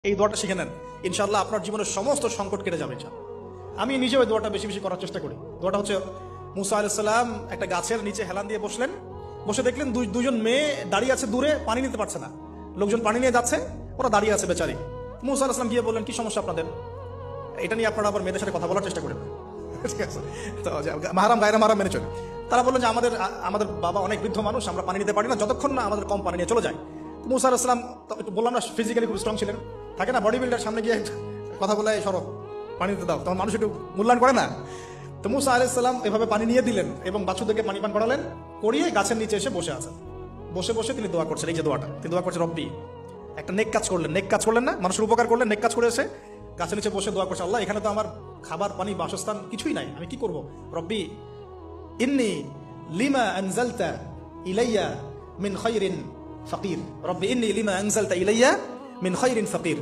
এই দোয়াটা শিখে নেন, ইনশাআল্লাহ আপনার জীবনের সমস্ত সংকট কেটে যাবে। আমি নিজেও এই দোয়াটা বেশি বেশি করার চেষ্টা করি। দোয়াটা হচ্ছে, মুসা আলাইহিস সালাম একটা গাছের নিচে হেলান দিয়ে বসলেন, বসে দেখলেন দুজন মেয়ে দাঁড়িয়ে আছে দূরে, পানি নিতে পারছে না। লোকজন পানি নিয়ে যাচ্ছে, ওরা দাঁড়িয়ে আছে বেচারি। মুসা আলাইহিস সালাম গিয়ে বললেন, কি সমস্যা আপনাদের? এটা নিয়ে আপনারা আবার মেয়েদের সাথে কথা বলার চেষ্টা করেন, ঠিক আছে? তো মাহারাম গায়রা মাহারাম মেনে চলে। তারা বললেন যে আমাদের বাবা অনেক বৃদ্ধ মানুষ, আমরা পানি নিতে পারি না যতক্ষণ না আমাদের কম পানি নিয়ে চলে যায়। মুসা আলাইহিস সালাম একটু বললাম না, ফিজিক্যালি খুব স্ট্রং ছিলেন, থাকে না বডি বিল্ডার, সামনে গিয়ে কথা বলে সরব পানি দিতে দাও, তখন মানুষ একটু মূল্যায়ন করে না। তো মুসা আলাইহিস সালাম এভাবে পানি নিয়ে দিলেন এবং বাচ্চাদেরকে পানি পান করালেন, করিয়ে গাছের নিচে এসে বসে আছেন। বসে বসে তিনি দোয়া করছেন, এই যে দোয়াটা তিনি দোয়া করছেন, রব্বি, একটা নেক কাজ করলেন, নেক কাজ করলেন না, মানুষের উপকার করলেন, নেক কাজ করে এসে গাছের নিচে বসে দোয়া করছে, আল্লাহ এখানে তো আমার খাবার পানি বাসস্থান কিছুই নাই, আমি কি করব? রব্বি ইন্নী লিমা আনজালতা ইলাইয়া মিন খায়রিন ফাকির, রব্বি ইন্নী লিমা আনজালতা ইলাইয়া মিন খায়রিন ফাকির।